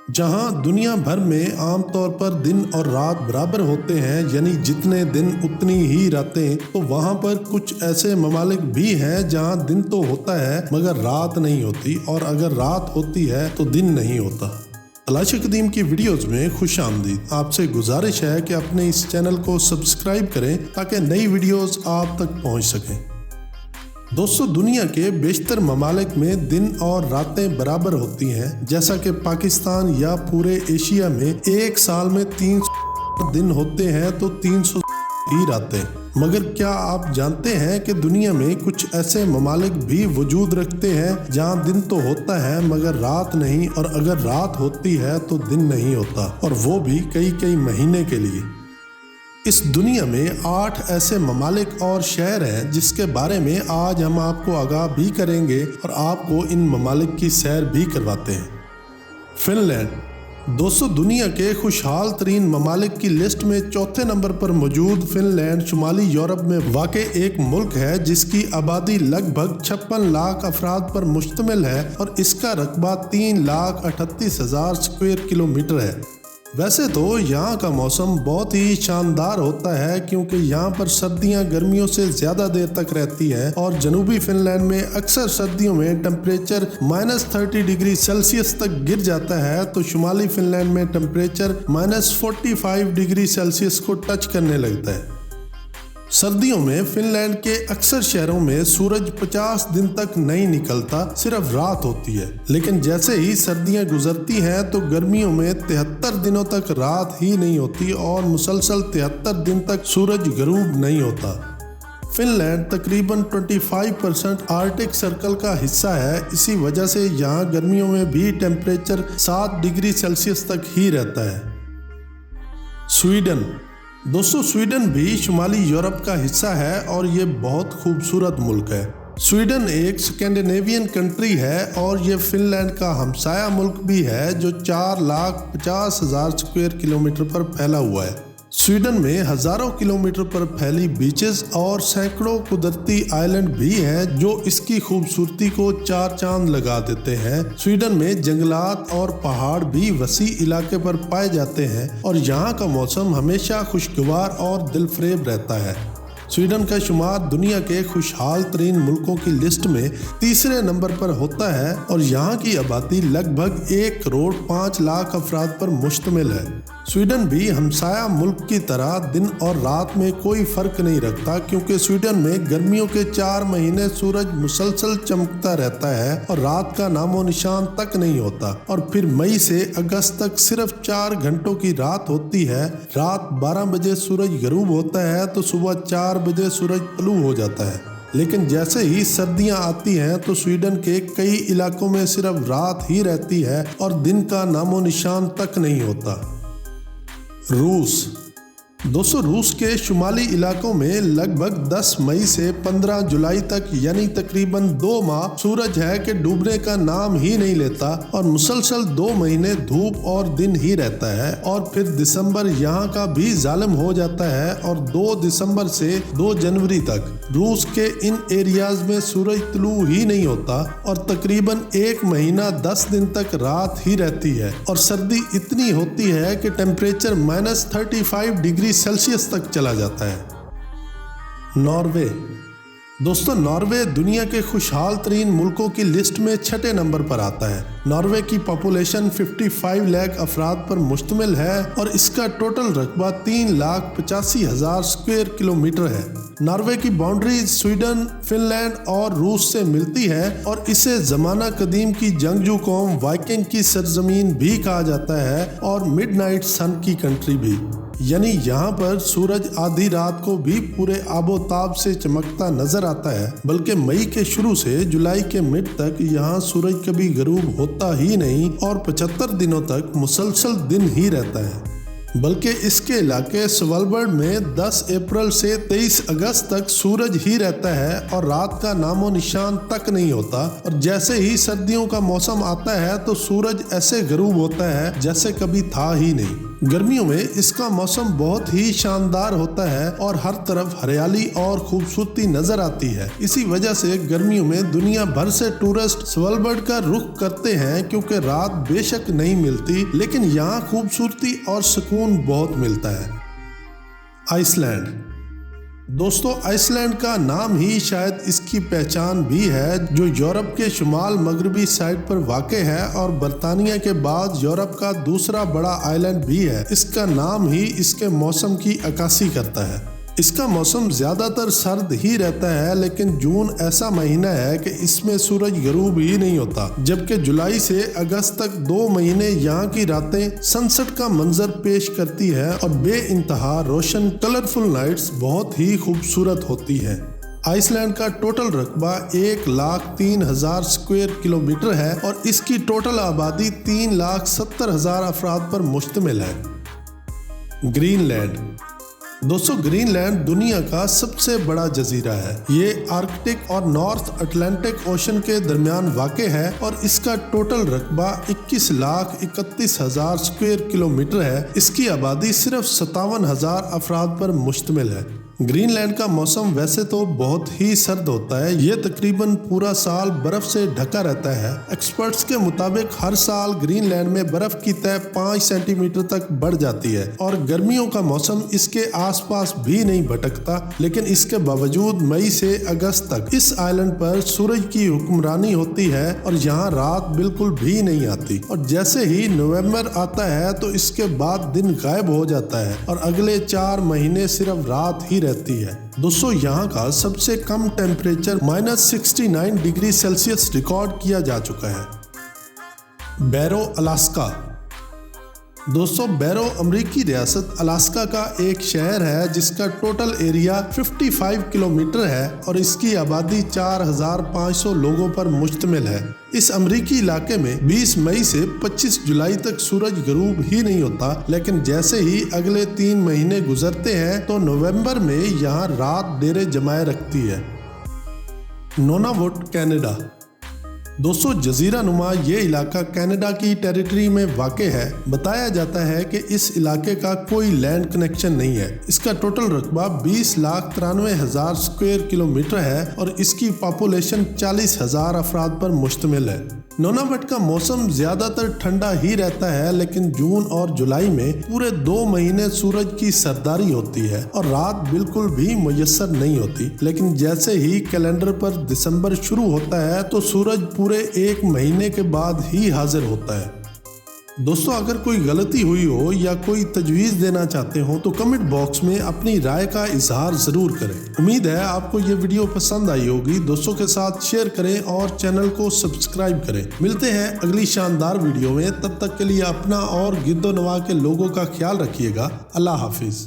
जहां दुनिया भर में आम तौर पर दिन और रात बराबर होते हैं, यानी जितने दिन उतनी ही रातें, तो वहां पर कुछ ऐसे ममालिक भी हैं जहां दिन तो होता है मगर रात नहीं होती, और अगर रात होती है तो दिन नहीं होता। तलाश कदीम की वीडियोस में खुश आमदीद। आपसे गुजारिश है कि अपने इस चैनल को सब्सक्राइब करें ताकि नई वीडियोस आप तक पहुंच सकें। दोस्तों, दुनिया के बेशतर ममालिक में दिन और रातें बराबर होती हैं, जैसा कि पाकिस्तान या पूरे एशिया में एक साल में 300 दिन होते हैं तो 300 ही रातें। मगर क्या आप जानते हैं कि दुनिया में कुछ ऐसे ममालिक भी वजूद रखते हैं जहां दिन तो होता है मगर रात नहीं, और अगर रात होती है तो दिन नहीं होता, और वो भी कई कई महीने के लिए। इस दुनिया में 8 ऐसे ममालिक और शहर हैं जिसके बारे में आज हम आपको आगाह भी करेंगे और आपको इन ममालिक की सैर भी करवाते हैं। फिनलैंड। दोस्तों, दुनिया के खुशहाल तरीन ममालिक की लिस्ट में चौथे नंबर पर मौजूद फिनलैंड शुमाली यूरोप में वाक़ एक मुल्क है जिसकी आबादी लगभग 56 लाख अफराद पर मुश्तमिल है और इसका रकबा 3,38,000 स्क्वायर किलोमीटर है। वैसे तो यहाँ का मौसम बहुत ही शानदार होता है क्योंकि यहाँ पर सर्दियाँ गर्मियों से ज़्यादा देर तक रहती हैं, और जनूबी फिनलैंड में अक्सर सर्दियों में टेम्परेचर -30 डिग्री सेल्सियस तक गिर जाता है, तो शुमाली फिनलैंड में टेम्परेचर -45 डिग्री सेल्सियस को टच करने लगता है। सर्दियों में फिनलैंड के अक्सर शहरों में सूरज 50 दिन तक नहीं निकलता, सिर्फ रात होती है। लेकिन जैसे ही सर्दियां गुजरती हैं तो गर्मियों में 73 दिनों तक रात ही नहीं होती और मुसलसल 73 दिन तक सूरज गरूब नहीं होता। फिनलैंड तकरीबन 25% आर्कटिक सर्कल का हिस्सा है, इसी वजह से यहाँ गर्मियों में भी टेम्परेचर 7 डिग्री सेल्सियस तक ही रहता है। स्वीडन। दोस्तों, स्वीडन भी शुमाली यूरोप का हिस्सा है और ये बहुत खूबसूरत मुल्क है। स्वीडन एक स्कैंडिनेवियन कंट्री है और ये फिनलैंड का हमसाया मुल्क भी है जो 4,50,000 स्क्वायर किलोमीटर पर फैला हुआ है। स्वीडन में हजारों किलोमीटर पर फैली बीचेस और सैकड़ों कुदरती आइलैंड भी हैं जो इसकी खूबसूरती को 4 चांद लगा देते हैं। स्वीडन में जंगलात और पहाड़ भी वसी इलाके पर पाए जाते हैं और यहाँ का मौसम हमेशा खुशगवार और दिलफरेब रहता है। स्वीडन का शुमार दुनिया के खुशहाल तरीन मुल्कों की लिस्ट में तीसरे नंबर पर होता है और यहाँ की आबादी लगभग 1 करोड़ 5 लाख अफराद पर मुश्तमिल है। स्वीडन भी हमसाया मुल्क की तरह दिन और रात में कोई फर्क नहीं रखता, क्योंकि स्वीडन में गर्मियों के 4 महीने सूरज मुसलसल चमकता रहता है और रात का नामो निशान तक नहीं होता, और फिर मई से अगस्त तक सिर्फ 4 घंटों की रात होती है। रात 12 बजे सूरज गरूब होता है तो सुबह 4 बजे सूरज तलू हो जाता है। लेकिन जैसे ही सर्दियां आती हैं तो स्वीडन के कई इलाकों में सिर्फ रात ही रहती है और दिन का नामो निशान तक नहीं होता। रूस। दोस्तों, रूस के शुमाली इलाकों में लगभग 10 मई से 15 जुलाई तक यानी तकरीबन 2 माह सूरज है कि डूबने का नाम ही नहीं लेता और मुसलसल 2 महीने धूप और दिन ही रहता है, और फिर दिसंबर यहाँ का भी जालिम हो जाता है और 2 दिसंबर से 2 जनवरी तक रूस के इन एरियाज में सूरज तलू ही नहीं होता और तकरीबन 1 महीना 10 दिन तक रात ही रहती है, और सर्दी इतनी होती है कि टेम्परेचर -35 डिग्री सेल्सियस तक चला जाता है। नॉर्वे। दोस्तों, नॉर्वे दुनिया के खुशहाल तरीन मुल्कों की लिस्ट में 6ठे नंबर पर आता है। नॉर्वे की पॉपुलेशन 55 लाख अफराद पर मुश्तमिल है और इसका टोटल रकबा 3,85,000 स्क्वायर किलोमीटर है। नॉर्वे की बाउंड्री स्वीडन, फिनलैंड और रूस से मिलती है और इसे जमाना कदीम की जंगजू कौम वाइकिंग की सरजमीन भी कहा जाता है और मिडनाइट सन की कंट्री भी, यानी यहाँ पर सूरज आधी रात को भी पूरे आबोताब से चमकता नजर आता है, बल्कि मई के शुरू से जुलाई के मिड तक यहाँ सूरज कभी गरूब होता ही नहीं और 75 दिनों तक मुसलसल दिन ही रहता है। बल्कि इसके इलाके स्वालबर्ड में 10 अप्रैल से 23 अगस्त तक सूरज ही रहता है और रात का नामो निशान तक नहीं होता, और जैसे ही सर्दियों का मौसम आता है तो सूरज ऐसे गरूब होता है जैसे कभी था ही नहीं। गर्मियों में इसका मौसम बहुत ही शानदार होता है और हर तरफ हरियाली और खूबसूरती नजर आती है। इसी वजह से गर्मियों में दुनिया भर से टूरिस्ट स्वेलबर्ड का रुख करते हैं, क्योंकि रात बेशक नहीं मिलती लेकिन यहाँ खूबसूरती और सुकून बहुत मिलता है। आइसलैंड। दोस्तों, आइसलैंड का नाम ही शायद इसकी पहचान भी है, जो यूरोप के शुमाल मगरबी साइड पर वाक़े है और बर्तानिया के बाद यूरोप का दूसरा बड़ा आइलैंड भी है। इसका नाम ही इसके मौसम की अक्कासी करता है। इसका मौसम ज़्यादातर सर्द ही रहता है, लेकिन जून ऐसा महीना है कि इसमें सूरज गरूब ही नहीं होता, जबकि जुलाई से अगस्त तक 2 महीने यहाँ की रातें सनसेट का मंजर पेश करती है और बेइंतहा रोशन कलरफुल नाइट्स बहुत ही खूबसूरत होती हैं। आइसलैंड का टोटल रकबा 1,03,000 स्क्वायर किलोमीटर है और इसकी टोटल आबादी 3,70,000 अफराद पर मुश्तमिल है। ग्रीनलैंड। दोस्तों, ग्रीनलैंड दुनिया का सबसे बड़ा जजीरा है। ये आर्कटिक और नॉर्थ अटलांटिक ओशन के दरमियान वाक़े है और इसका टोटल रकबा 21,31,000 स्क्वायर किलोमीटर है। इसकी आबादी सिर्फ 57,000 अफराद पर मुश्तमिल है। ग्रीनलैंड का मौसम वैसे तो बहुत ही सर्द होता है। ये तकरीबन पूरा साल बर्फ से ढका रहता है। एक्सपर्ट्स के मुताबिक हर साल ग्रीनलैंड में बर्फ की तह 5 सेंटीमीटर तक बढ़ जाती है और गर्मियों का मौसम इसके आसपास भी नहीं भटकता, लेकिन इसके बावजूद मई से अगस्त तक इस आइलैंड पर सूरज की हुक्मरानी होती है और यहाँ रात बिल्कुल भी नहीं आती। और जैसे ही नवंबर आता है तो इसके बाद दिन गायब हो जाता है और अगले 4 महीने सिर्फ रात ही रहती है। दोस्तों, यहाँ का सबसे कम टेम्परेचर -69 डिग्री सेल्सियस रिकॉर्ड किया जा चुका है। बैरो, अलास्का। दोस्तों, बैरो अमरीकी रियासत अलास्का का एक शहर है जिसका टोटल एरिया 55 किलोमीटर है और इसकी आबादी 4,500 लोगों पर मुश्तमिल है। इस अमरीकी इलाके में 20 मई से 25 जुलाई तक सूरज गरूब ही नहीं होता, लेकिन जैसे ही अगले 3 महीने गुजरते हैं तो नवंबर में यहाँ रात डेरे जमाए रखती है। नोनावुट, कनाडा। दोस्तों, जजीरा नुमा ये इलाका कनाडा की टेरिटरी में वाक़े है। बताया जाता है कि इस इलाके का कोई लैंड कनेक्शन नहीं है। इसका टोटल रकबा 20,93,000 स्क्वायर किलोमीटर है और इसकी पॉपुलेशन 40,000 अफराद पर मुश्तमिल है। नोनावट का मौसम ज़्यादातर ठंडा ही रहता है, लेकिन जून और जुलाई में पूरे 2 महीने सूरज की सरदारी होती है और रात बिल्कुल भी मुयस्सर नहीं होती। लेकिन जैसे ही कैलेंडर पर दिसंबर शुरू होता है तो सूरज पूरे 1 महीने के बाद ही हाजिर होता है। दोस्तों, अगर कोई गलती हुई हो या कोई तजवीज़ देना चाहते हो तो कमेंट बॉक्स में अपनी राय का इजहार ज़रूर करें। उम्मीद है आपको ये वीडियो पसंद आई होगी। दोस्तों के साथ शेयर करें और चैनल को सब्सक्राइब करें। मिलते हैं अगली शानदार वीडियो में। तब तक के लिए अपना और गिरदो नवा के लोगों का ख्याल रखिएगा। अल्लाह हाफिज़।